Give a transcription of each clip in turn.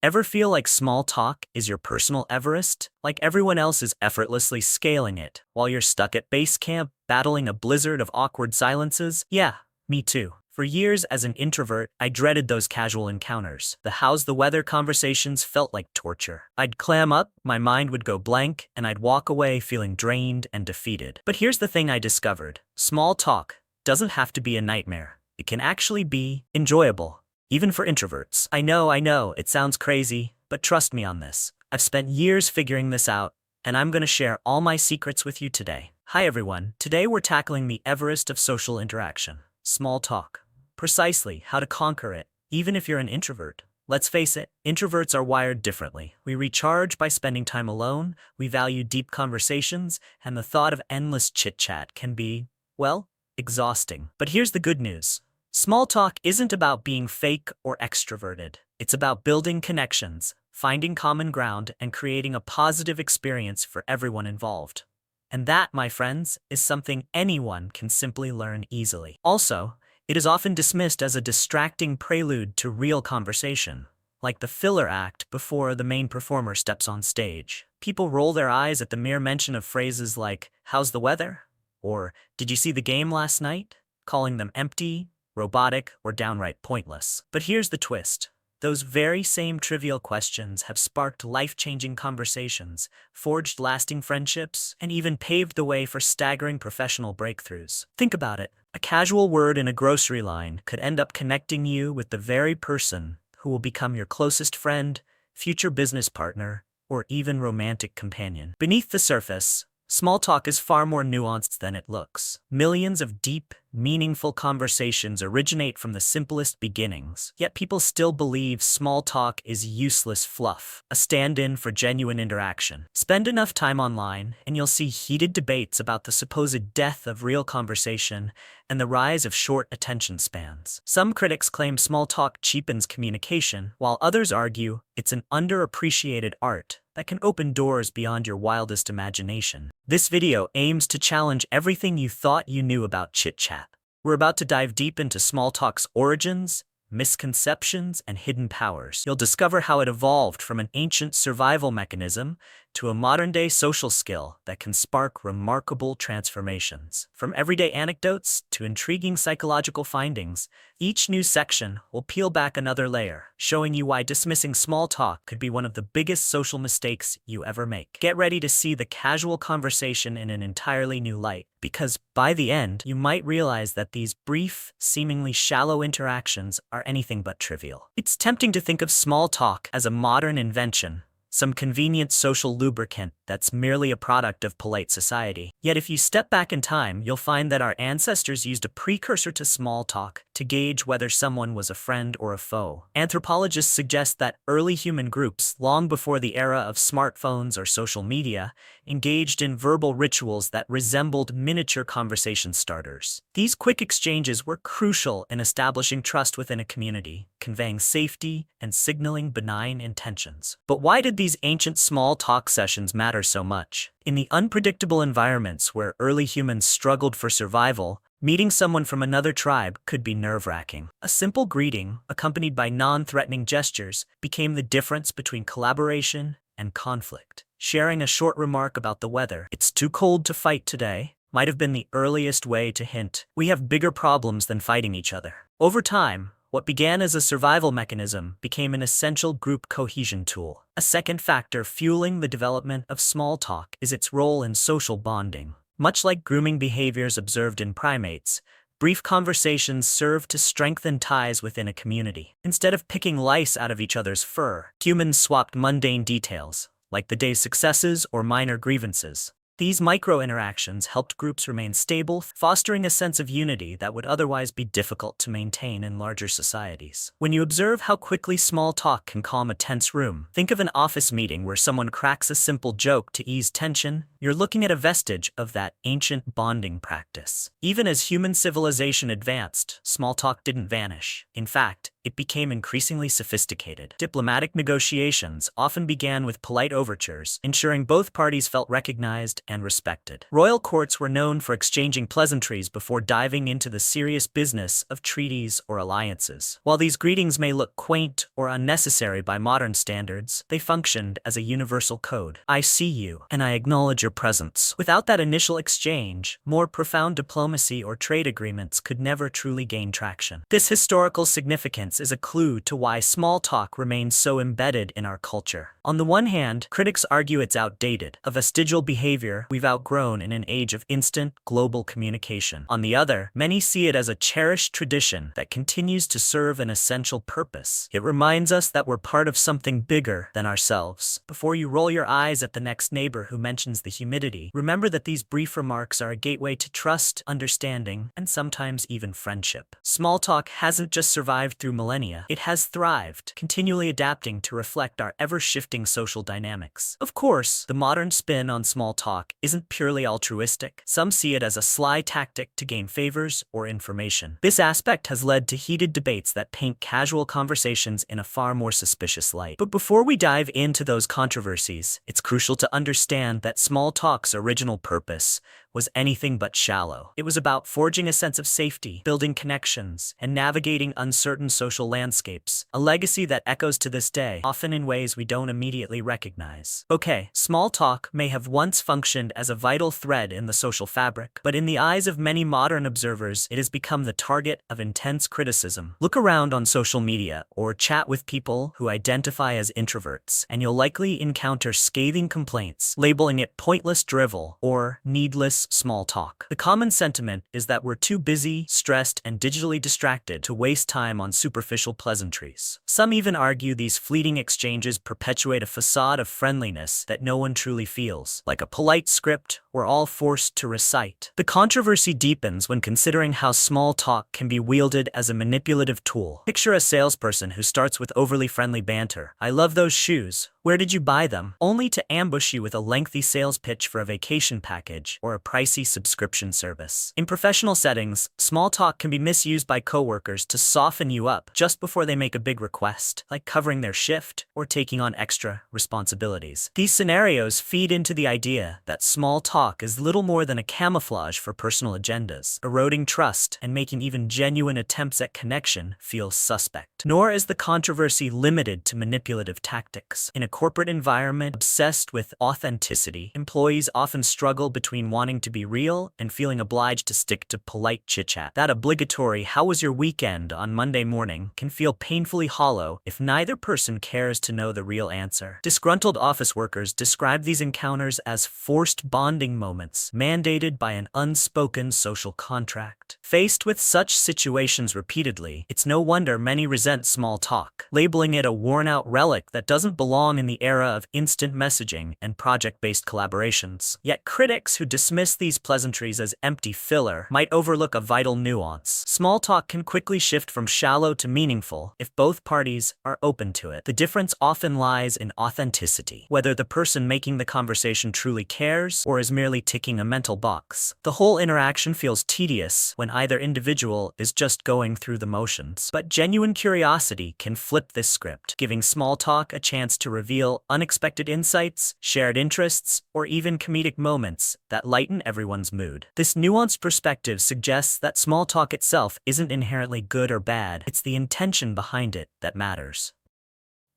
Ever feel like small talk is your personal Everest? Like everyone else is effortlessly scaling it, while you're stuck at base camp, battling a blizzard of awkward silences? Yeah, me too. For years as an introvert, I dreaded those casual encounters. The how's the weather conversations felt like torture. I'd clam up, my mind would go blank, and I'd walk away feeling drained and defeated. But here's the thing I discovered. Small talk doesn't have to be a nightmare. It can actually be enjoyable. Even for introverts. I know, it sounds crazy, but trust me on this. I've spent years figuring this out, and I'm going to share all my secrets with you today. Hi everyone, today we're tackling the Everest of social interaction. Small talk. Precisely how to conquer it, even if you're an introvert. Let's face it, introverts are wired differently. We recharge by spending time alone, we value deep conversations, and the thought of endless chit-chat can be, well, exhausting. But here's the good news. Small talk isn't about being fake or extroverted. It's about building connections, finding common ground, and creating a positive experience for everyone involved. And that, my friends, is something anyone can simply learn easily. Also, it is often dismissed as a distracting prelude to real conversation, like the filler act before the main performer steps on stage. People roll their eyes at the mere mention of phrases like, "How's the weather?" or "Did you see the game last night?" calling them empty, robotic, or downright pointless. But here's the twist. Those very same trivial questions have sparked life-changing conversations, forged lasting friendships, and even paved the way for staggering professional breakthroughs. Think about it. A casual word in a grocery line could end up connecting you with the very person who will become your closest friend, future business partner, or even romantic companion. Beneath the surface, small talk is far more nuanced than it looks. Millions of deep, meaningful conversations originate from the simplest beginnings. Yet people still believe small talk is useless fluff, a stand-in for genuine interaction. Spend enough time online, and you'll see heated debates about the supposed death of real conversation and the rise of short attention spans. Some critics claim small talk cheapens communication, while others argue it's an underappreciated art that can open doors beyond your wildest imagination. This video aims to challenge everything you thought you knew about chit-chat. We're about to dive deep into small talk's origins, misconceptions, and hidden powers. You'll discover how it evolved from an ancient survival mechanism to a modern-day social skill that can spark remarkable transformations. From everyday anecdotes to intriguing psychological findings, each new section will peel back another layer, showing you why dismissing small talk could be one of the biggest social mistakes you ever make. Get ready to see the casual conversation in an entirely new light, because by the end, you might realize that these brief, seemingly shallow interactions are anything but trivial. It's tempting to think of small talk as a modern invention, some convenient social lubricant that's merely a product of polite society. Yet if you step back in time, you'll find that our ancestors used a precursor to small talk to gauge whether someone was a friend or a foe. Anthropologists suggest that early human groups, long before the era of smartphones or social media, engaged in verbal rituals that resembled miniature conversation starters. These quick exchanges were crucial in establishing trust within a community, conveying safety and signaling benign intentions. But why did these ancient small talk sessions matter so much? In the unpredictable environments where early humans struggled for survival, meeting someone from another tribe could be nerve-wracking. A simple greeting, accompanied by non-threatening gestures, became the difference between collaboration and conflict. Sharing a short remark about the weather, "It's too cold to fight today," might have been the earliest way to hint, "We have bigger problems than fighting each other." Over time, what began as a survival mechanism became an essential group cohesion tool. A second factor fueling the development of small talk is its role in social bonding. Much like grooming behaviors observed in primates, brief conversations serve to strengthen ties within a community. Instead of picking lice out of each other's fur, humans swapped mundane details, like the day's successes or minor grievances. These micro-interactions helped groups remain stable, fostering a sense of unity that would otherwise be difficult to maintain in larger societies. When you observe how quickly small talk can calm a tense room, think of an office meeting where someone cracks a simple joke to ease tension. You're looking at a vestige of that ancient bonding practice. Even as human civilization advanced, small talk didn't vanish. In fact, it became increasingly sophisticated. Diplomatic negotiations often began with polite overtures, ensuring both parties felt recognized and respected. Royal courts were known for exchanging pleasantries before diving into the serious business of treaties or alliances. While these greetings may look quaint or unnecessary by modern standards, they functioned as a universal code. I see you, and I acknowledge your presence. Without that initial exchange, more profound diplomacy or trade agreements could never truly gain traction. This historical significance is a clue to why small talk remains so embedded in our culture. On the one hand, critics argue it's outdated, a vestigial behavior we've outgrown in an age of instant, global communication. On the other, many see it as a cherished tradition that continues to serve an essential purpose. It reminds us that we're part of something bigger than ourselves. Before you roll your eyes at the next neighbor who mentions the humidity, remember that these brief remarks are a gateway to trust, understanding, and sometimes even friendship. Small talk hasn't just survived through millennia, it has thrived, continually adapting to reflect our ever-shifting social dynamics. Of course, the modern spin on small talk isn't purely altruistic. Some see it as a sly tactic to gain favors or information. This aspect has led to heated debates that paint casual conversations in a far more suspicious light. But before we dive into those controversies, it's crucial to understand that small talk's original purpose was anything but shallow. It was about forging a sense of safety, building connections, and navigating uncertain social landscapes, a legacy that echoes to this day, often in ways we don't immediately recognize. Okay, small talk may have once functioned as a vital thread in the social fabric, but in the eyes of many modern observers, it has become the target of intense criticism. Look around on social media or chat with people who identify as introverts, and you'll likely encounter scathing complaints, labeling it pointless drivel or needless small talk. The common sentiment is that we're too busy, stressed, and digitally distracted to waste time on superficial pleasantries. Some even argue these fleeting exchanges perpetuate a facade of friendliness that no one truly feels, like a polite script we're all forced to recite. The controversy deepens when considering how small talk can be wielded as a manipulative tool. Picture a salesperson who starts with overly friendly banter. "I love those shoes. Where did you buy them?" Only to ambush you with a lengthy sales pitch for a vacation package or a pricey subscription service. In professional settings, small talk can be misused by coworkers to soften you up just before they make a big request, like covering their shift or taking on extra responsibilities. These scenarios feed into the idea that small talk is little more than a camouflage for personal agendas, eroding trust and making even genuine attempts at connection feel suspect. Nor is the controversy limited to manipulative tactics. In a corporate environment obsessed with authenticity, employees often struggle between wanting to be real and feeling obliged to stick to polite chit-chat. That obligatory "how was your weekend" on Monday morning can feel painfully hollow if neither person cares to know the real answer. Disgruntled office workers describe these encounters as forced bonding moments, mandated by an unspoken social contract. Faced with such situations repeatedly, it's no wonder many resent small talk, labeling it a worn-out relic that doesn't belong in the era of instant messaging and project-based collaborations. Yet critics who dismiss these pleasantries as empty filler might overlook a vital nuance. Small talk can quickly shift from shallow to meaningful if both parties are open to it. The difference often lies in authenticity, whether the person making the conversation truly cares or is merely ticking a mental box. The whole interaction feels tedious when either individual is just going through the motions. But genuine curiosity can flip this script, giving small talk a chance to reveal unexpected insights, shared interests, or even comedic moments that lighten everyone's mood. This nuanced perspective suggests that small talk itself isn't inherently good or bad, it's the intention behind it that matters.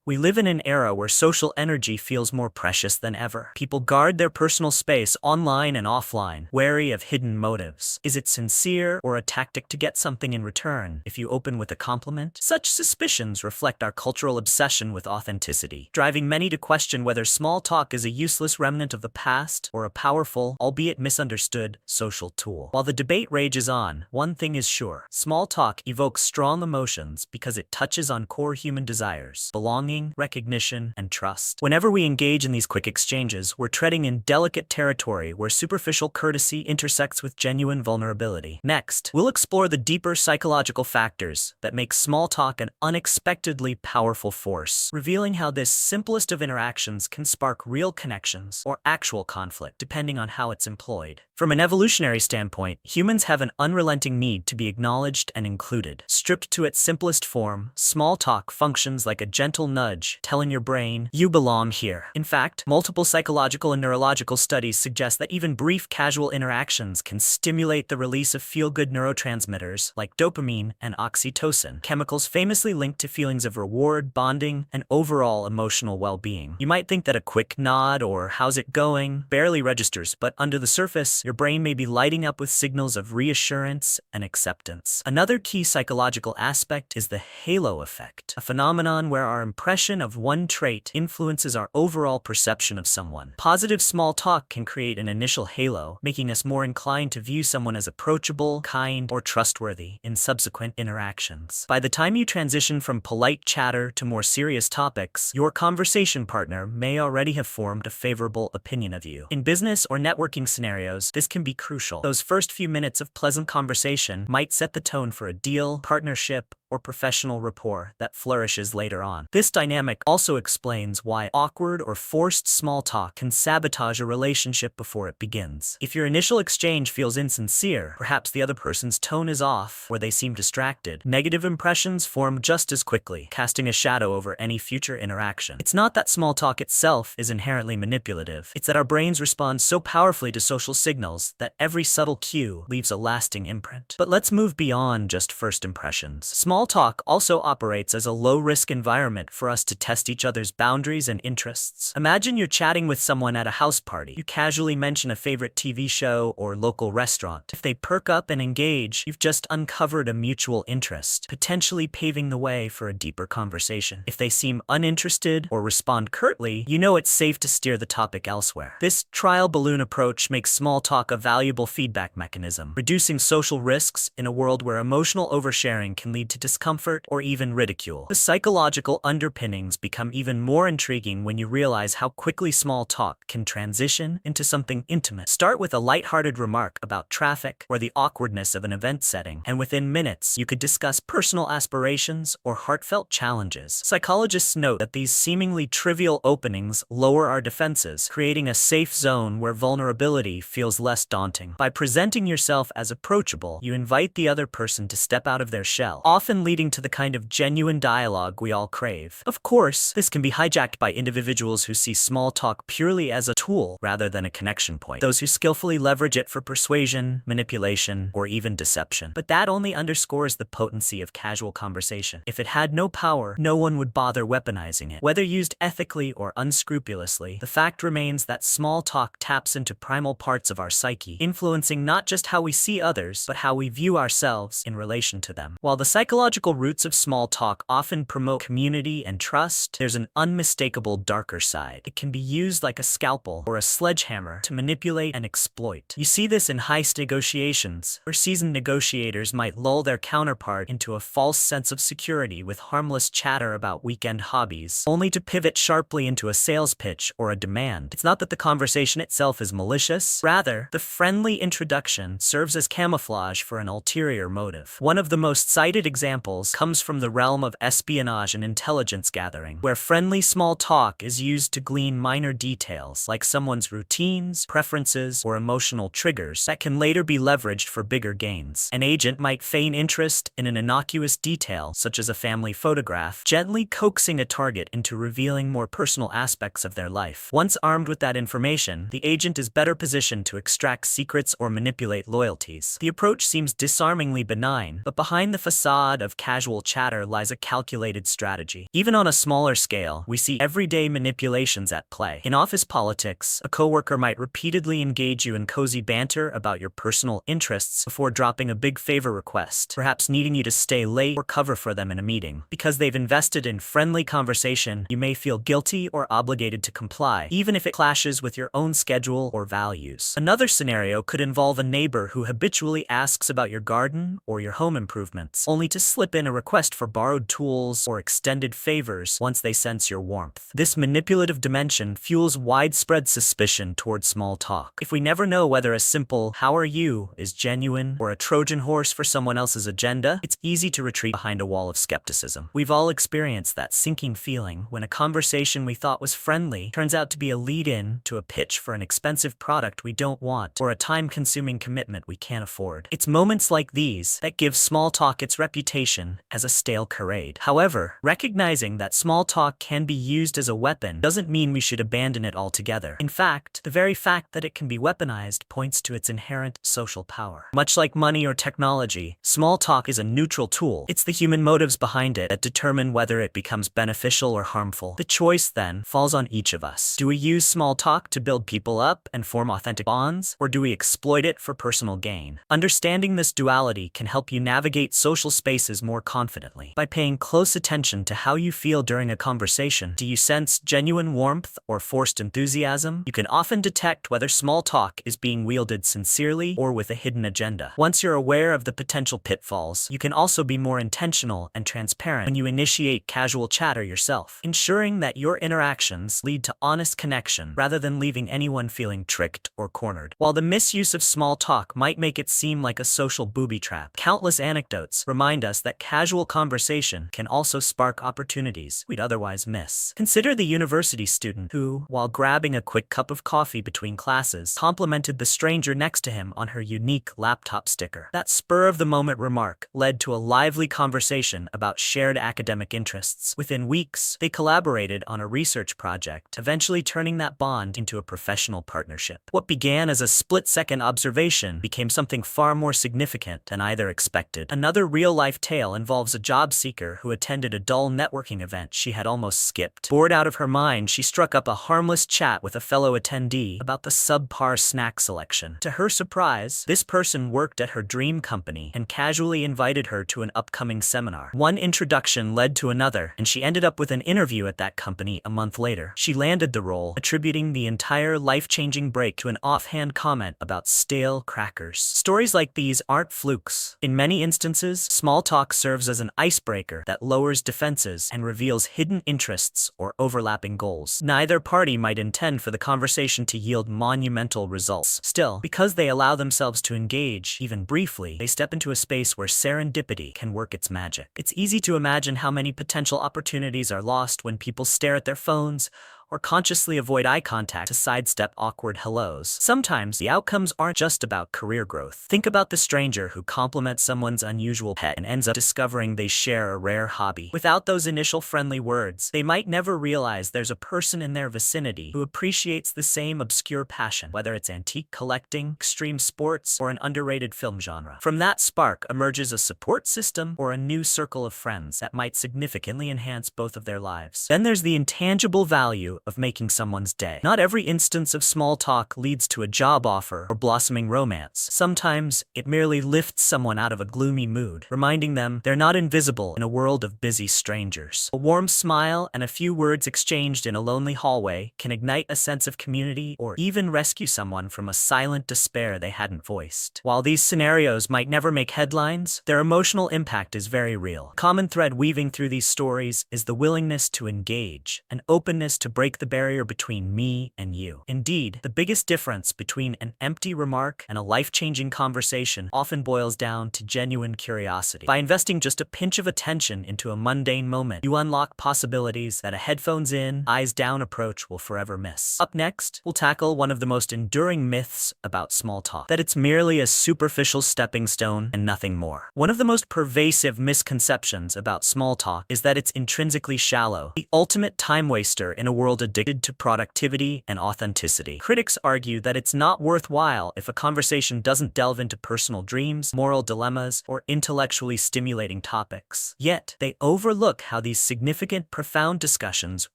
We live in an era where social energy feels more precious than ever. People guard their personal space online and offline, wary of hidden motives. Is it sincere or a tactic to get something in return if you open with a compliment? Such suspicions reflect our cultural obsession with authenticity, driving many to question whether small talk is a useless remnant of the past or a powerful, albeit misunderstood, social tool. While the debate rages on, one thing is sure: small talk evokes strong emotions because it touches on core human desires: belonging, recognition, and trust. Whenever we engage in these quick exchanges, we're treading in delicate territory where superficial courtesy intersects with genuine vulnerability. Next, we'll explore the deeper psychological factors that make small talk an unexpectedly powerful force, revealing how this simplest of interactions can spark real connections or actual conflict, depending on how it's employed. From an evolutionary standpoint, humans have an unrelenting need to be acknowledged and included. Stripped to its simplest form, small talk functions like a gentle nudge, telling your brain, you belong here. In fact, multiple psychological and neurological studies suggest that even brief casual interactions can stimulate the release of feel-good neurotransmitters like dopamine and oxytocin, chemicals famously linked to feelings of reward, bonding, and overall emotional well-being. You might think that a quick nod or how's it going barely registers, but under the surface, your brain may be lighting up with signals of reassurance and acceptance. Another key psychological aspect is the halo effect, a phenomenon where our impression of one trait influences our overall perception of someone. Positive small talk can create an initial halo, making us more inclined to view someone as approachable, kind, or trustworthy in subsequent interactions. By the time you transition from polite chatter to more serious topics, your conversation partner may already have formed a favorable opinion of you. In business or networking scenarios, this can be crucial. Those first few minutes of pleasant conversation might set the tone for a deal, partnership, or professional rapport that flourishes later on. This dynamic also explains why awkward or forced small talk can sabotage a relationship before it begins. If your initial exchange feels insincere, perhaps the other person's tone is off or they seem distracted, negative impressions form just as quickly, casting a shadow over any future interaction. It's not that small talk itself is inherently manipulative. It's that our brains respond so powerfully to social signals that every subtle cue leaves a lasting imprint. But let's move beyond just first impressions. Small talk also operates as a low-risk environment for us to test each other's boundaries and interests. Imagine you're chatting with someone at a house party. You casually mention a favorite TV show or local restaurant. If they perk up and engage, you've just uncovered a mutual interest, potentially paving the way for a deeper conversation. If they seem uninterested or respond curtly, you know it's safe to steer the topic elsewhere. This trial balloon approach makes small talk a valuable feedback mechanism, reducing social risks in a world where emotional oversharing can lead to discomfort or even ridicule. The psychological underpinnings become even more intriguing when you realize how quickly small talk can transition into something intimate. Start with a lighthearted remark about traffic or the awkwardness of an event setting, and within minutes, you could discuss personal aspirations or heartfelt challenges. Psychologists note that these seemingly trivial openings lower our defenses, creating a safe zone where vulnerability feels less daunting. By presenting yourself as approachable, you invite the other person to step out of their shell, often leading to the kind of genuine dialogue we all crave. Of course, this can be hijacked by individuals who see small talk purely as a tool rather than a connection point. Those who skillfully leverage it for persuasion, manipulation, or even deception. But that only underscores the potency of casual conversation. If it had no power, no one would bother weaponizing it. Whether used ethically or unscrupulously, the fact remains that small talk taps into primal parts of our psyche, influencing not just how we see others, but how we view ourselves in relation to them. While the psychological roots of small talk often promote community and trust, there's an unmistakable darker side. It can be used like a scalpel or a sledgehammer to manipulate and exploit. You see this in heist negotiations, where seasoned negotiators might lull their counterpart into a false sense of security with harmless chatter about weekend hobbies, only to pivot sharply into a sales pitch or a demand. It's not that the conversation itself is malicious, rather, the friendly introduction serves as camouflage for an ulterior motive. One of the most cited examples comes from the realm of espionage and intelligence gathering, where friendly small talk is used to glean minor details like someone's routines, preferences, or emotional triggers that can later be leveraged for bigger gains. An agent might feign interest in an innocuous detail, such as a family photograph, gently coaxing a target into revealing more personal aspects of their life. Once armed with that information, the agent is better positioned to extract secrets or manipulate loyalties. The approach seems disarmingly benign, but behind the facade of casual chatter lies a calculated strategy. Even on a smaller scale, we see everyday manipulations at play. In office politics, a coworker might repeatedly engage you in cozy banter about your personal interests before dropping a big favor request, perhaps needing you to stay late or cover for them in a meeting. Because they've invested in friendly conversation, you may feel guilty or obligated to comply, even if it clashes with your own schedule or values. Another scenario could involve a neighbor who habitually asks about your garden or your home improvements, only to slip in a request for borrowed tools or extended favors once they sense your warmth. This manipulative dimension fuels widespread suspicion towards small talk. If we never know whether a simple "how are you" is genuine or a Trojan horse for someone else's agenda, it's easy to retreat behind a wall of skepticism. We've all experienced that sinking feeling when a conversation we thought was friendly turns out to be a lead-in to a pitch for an expensive product we don't want or a time-consuming commitment we can't afford. It's moments like these that give small talk its reputation as a stale charade. However, recognizing that small talk can be used as a weapon doesn't mean we should abandon it altogether. In fact, the very fact that it can be weaponized points to its inherent social power. Much like money or technology, small talk is a neutral tool. It's the human motives behind it that determine whether it becomes beneficial or harmful. The choice, then, falls on each of us. Do we use small talk to build people up and form authentic bonds, or do we exploit it for personal gain? Understanding this duality can help you navigate social spaces more confidently. By paying close attention to how you feel during a conversation, do you sense genuine warmth or forced enthusiasm? You can often detect whether small talk is being wielded sincerely or with a hidden agenda. Once you're aware of the potential pitfalls, you can also be more intentional and transparent when you initiate casual chatter yourself, ensuring that your interactions lead to honest connection rather than leaving anyone feeling tricked or cornered. While the misuse of small talk might make it seem like a social booby trap, countless anecdotes remind us that casual conversation can also spark opportunities we'd otherwise miss. Consider the university student who, while grabbing a quick cup of coffee between classes, complimented the stranger next to him on her unique laptop sticker. That spur-of-the-moment remark led to a lively conversation about shared academic interests. Within weeks, they collaborated on a research project, eventually turning that bond into a professional partnership. What began as a split-second observation became something far more significant than either expected. Another real-life tale involves a job seeker who attended a dull networking event she had almost skipped. Bored out of her mind, she struck up a harmless chat with a fellow attendee about the subpar snack selection. To her surprise, this person worked at her dream company and casually invited her to an upcoming seminar. One introduction led to another, and she ended up with an interview at that company a month later. She landed the role, attributing the entire life-changing break to an offhand comment about stale crackers. Stories like these aren't flukes. In many instances, small talk serves as an icebreaker that lowers defenses and reveals hidden interests or overlapping goals. Neither party might intend for the conversation to yield monumental results. Still, because they allow themselves to engage, even briefly, they step into a space where serendipity can work its magic. It's easy to imagine how many potential opportunities are lost when people stare at their phones or consciously avoid eye contact to sidestep awkward hellos. Sometimes the outcomes aren't just about career growth. Think about the stranger who compliments someone's unusual pet and ends up discovering they share a rare hobby. Without those initial friendly words, they might never realize there's a person in their vicinity who appreciates the same obscure passion, whether it's antique collecting, extreme sports, or an underrated film genre. From that spark emerges a support system or a new circle of friends that might significantly enhance both of their lives. Then there's the intangible value of making someone's day. Not every instance of small talk leads to a job offer or blossoming romance. Sometimes it merely lifts someone out of a gloomy mood, reminding them they're not invisible in a world of busy strangers. A warm smile and a few words exchanged in a lonely hallway can ignite a sense of community or even rescue someone from a silent despair they hadn't voiced. While these scenarios might never make headlines, their emotional impact is very real. A common thread weaving through these stories is the willingness to engage, an openness to break the barrier between me and you. Indeed, the biggest difference between an empty remark and a life-changing conversation often boils down to genuine curiosity. By investing just a pinch of attention into a mundane moment, you unlock possibilities that a headphones in, eyes down approach will forever miss. Up next, we'll tackle one of the most enduring myths about small talk, that it's merely a superficial stepping stone and nothing more. One of the most pervasive misconceptions about small talk is that it's intrinsically shallow, the ultimate time waster in a world addicted to productivity and authenticity. Critics argue that it's not worthwhile if a conversation doesn't delve into personal dreams, moral dilemmas, or intellectually stimulating topics. Yet, they overlook how these significant, profound discussions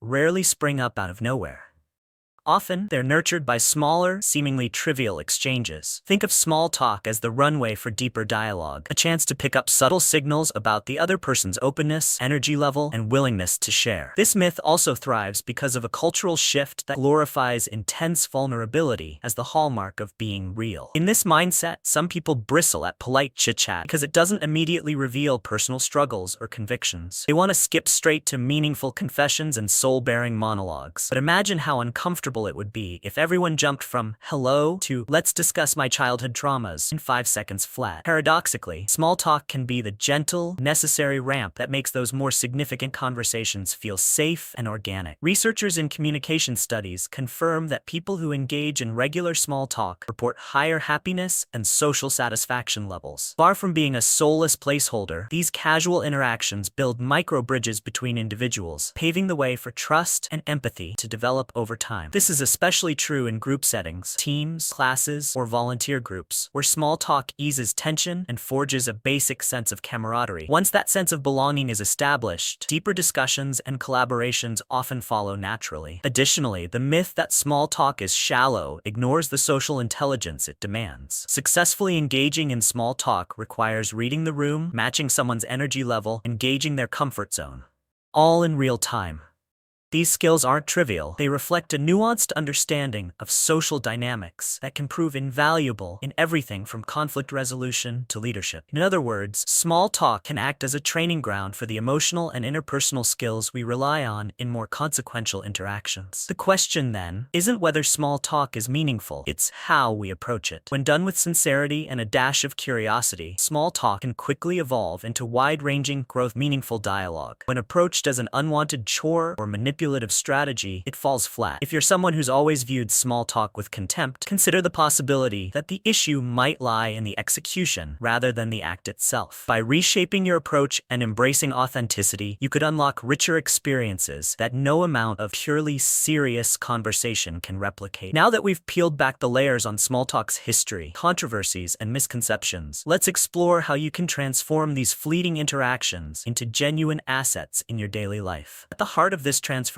rarely spring up out of nowhere. Often, they're nurtured by smaller, seemingly trivial exchanges. Think of small talk as the runway for deeper dialogue, a chance to pick up subtle signals about the other person's openness, energy level, and willingness to share. This myth also thrives because of a cultural shift that glorifies intense vulnerability as the hallmark of being real. In this mindset, some people bristle at polite chit-chat because it doesn't immediately reveal personal struggles or convictions. They want to skip straight to meaningful confessions and soul-bearing monologues. But imagine how uncomfortable it would be if everyone jumped from hello to let's discuss my childhood traumas in 5 seconds flat. Paradoxically, small talk can be the gentle, necessary ramp that makes those more significant conversations feel safe and organic. Researchers in communication studies confirm that people who engage in regular small talk report higher happiness and social satisfaction levels. Far from being a soulless placeholder, these casual interactions build micro-bridges between individuals, paving the way for trust and empathy to develop over time. This is especially true in group settings, teams, classes, or volunteer groups, where small talk eases tension and forges a basic sense of camaraderie. Once that sense of belonging is established, deeper discussions and collaborations often follow naturally. Additionally, the myth that small talk is shallow ignores the social intelligence it demands. Successfully engaging in small talk requires reading the room, matching someone's energy level, and gauging their comfort zone, all in real time. These skills aren't trivial. They reflect a nuanced understanding of social dynamics that can prove invaluable in everything from conflict resolution to leadership. In other words, small talk can act as a training ground for the emotional and interpersonal skills we rely on in more consequential interactions. The question, then, isn't whether small talk is meaningful, it's how we approach it. When done with sincerity and a dash of curiosity, small talk can quickly evolve into wide-ranging, growth-meaningful dialogue. When approached as an unwanted chore or manipulative strategy, it falls flat. If you're someone who's always viewed small talk with contempt, consider the possibility that the issue might lie in the execution rather than the act itself. By reshaping your approach and embracing authenticity, you could unlock richer experiences that no amount of purely serious conversation can replicate. Now that we've peeled back the layers on small talk's history, controversies, and misconceptions, let's explore how you can transform these fleeting interactions into genuine assets in your daily life. At the heart of this transformation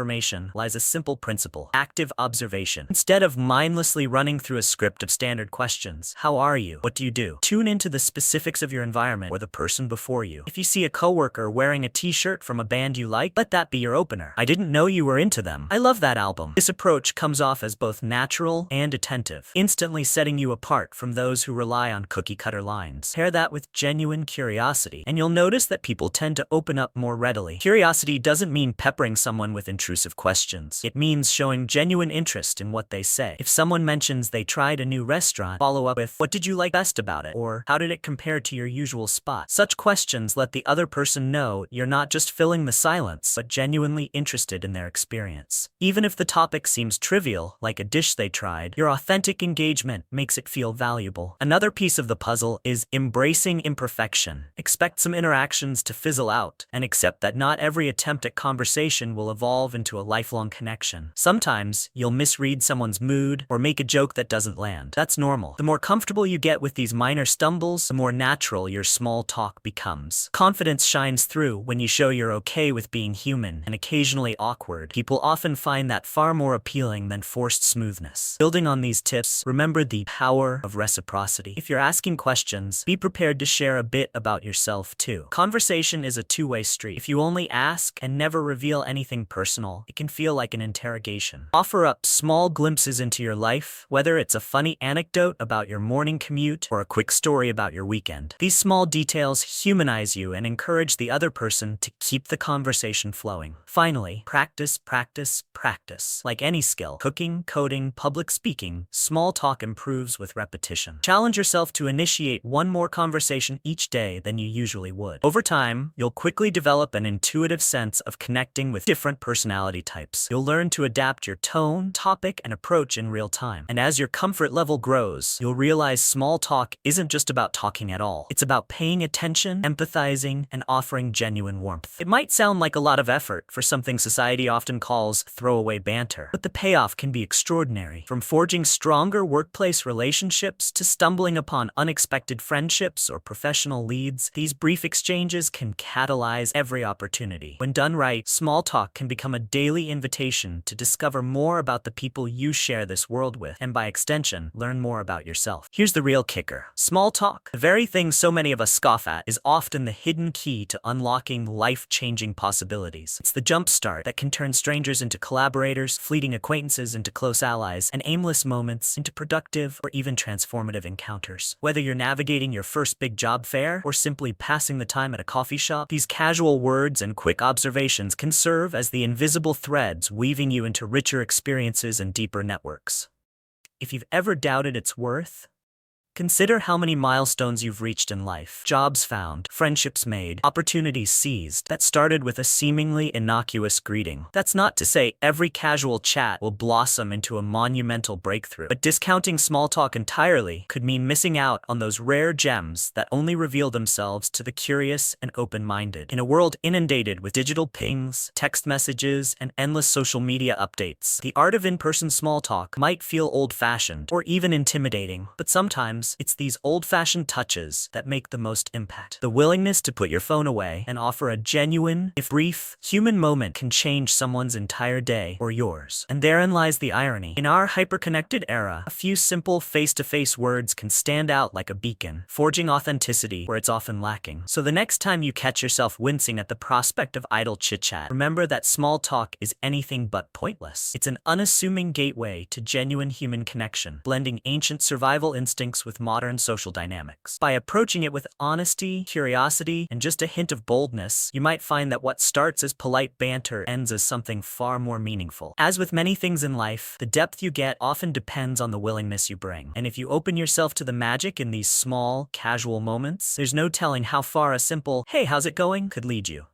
lies a simple principle: active observation. Instead of mindlessly running through a script of standard questions, how are you? What do you do? Tune into the specifics of your environment or the person before you. If you see a coworker wearing a t-shirt from a band you like, let that be your opener. I didn't know you were into them. I love that album. This approach comes off as both natural and attentive, instantly setting you apart from those who rely on cookie-cutter lines. Pair that with genuine curiosity, and you'll notice that people tend to open up more readily. Curiosity doesn't mean peppering someone with intrusive questions. It means showing genuine interest in what they say. If someone mentions they tried a new restaurant, follow up with, "What did you like best about it?" or "How did it compare to your usual spot?" Such questions let the other person know you're not just filling the silence, but genuinely interested in their experience. Even if the topic seems trivial, like a dish they tried, your authentic engagement makes it feel valuable. Another piece of the puzzle is embracing imperfection. Expect some interactions to fizzle out, and accept that not every attempt at conversation will evolve into a lifelong connection. Sometimes, you'll misread someone's mood or make a joke that doesn't land. That's normal. The more comfortable you get with these minor stumbles, the more natural your small talk becomes. Confidence shines through when you show you're okay with being human and occasionally awkward. People often find that far more appealing than forced smoothness. Building on these tips, remember the power of reciprocity. If you're asking questions, be prepared to share a bit about yourself too. Conversation is a two-way street. If you only ask and never reveal anything personal, it can feel like an interrogation. Offer up small glimpses into your life, whether it's a funny anecdote about your morning commute or a quick story about your weekend. These small details humanize you and encourage the other person to keep the conversation flowing. Finally, practice, practice, practice. Like any skill, cooking, coding, public speaking, small talk improves with repetition. Challenge yourself to initiate one more conversation each day than you usually would. Over time, you'll quickly develop an intuitive sense of connecting with different personality types. You'll learn to adapt your tone, topic, and approach in real time. And as your comfort level grows, you'll realize small talk isn't just about talking at all. It's about paying attention, empathizing, and offering genuine warmth. It might sound like a lot of effort for something society often calls throwaway banter, but the payoff can be extraordinary. From forging stronger workplace relationships to stumbling upon unexpected friendships or professional leads, these brief exchanges can catalyze every opportunity. When done right, small talk can become become a daily invitation to discover more about the people you share this world with, and by extension, learn more about yourself. Here's the real kicker. Small talk, the very thing so many of us scoff at, is often the hidden key to unlocking life-changing possibilities. It's the jumpstart that can turn strangers into collaborators, fleeting acquaintances into close allies, and aimless moments into productive or even transformative encounters. Whether you're navigating your first big job fair or simply passing the time at a coffee shop, these casual words and quick observations can serve as the invisible threads weaving you into richer experiences and deeper networks. If you've ever doubted its worth, consider how many milestones you've reached in life. Jobs found, friendships made, opportunities seized that started with a seemingly innocuous greeting. That's not to say every casual chat will blossom into a monumental breakthrough, but discounting small talk entirely could mean missing out on those rare gems that only reveal themselves to the curious and open-minded. In a world inundated with digital pings, text messages, and endless social media updates, the art of in-person small talk might feel old-fashioned or even intimidating, but sometimes it's these old-fashioned touches that make the most impact. The willingness to put your phone away and offer a genuine, if brief, human moment can change someone's entire day or yours. And therein lies the irony. In our hyper-connected era, a few simple face-to-face words can stand out like a beacon, forging authenticity where it's often lacking. So the next time you catch yourself wincing at the prospect of idle chit-chat, remember that small talk is anything but pointless. It's an unassuming gateway to genuine human connection, blending ancient survival instincts with modern social dynamics. By approaching it with honesty, curiosity, and just a hint of boldness, you might find that what starts as polite banter ends as something far more meaningful. As with many things in life, the depth you get often depends on the willingness you bring. And if you open yourself to the magic in these small, casual moments, there's no telling how far a simple, "Hey, how's it going?" could lead you.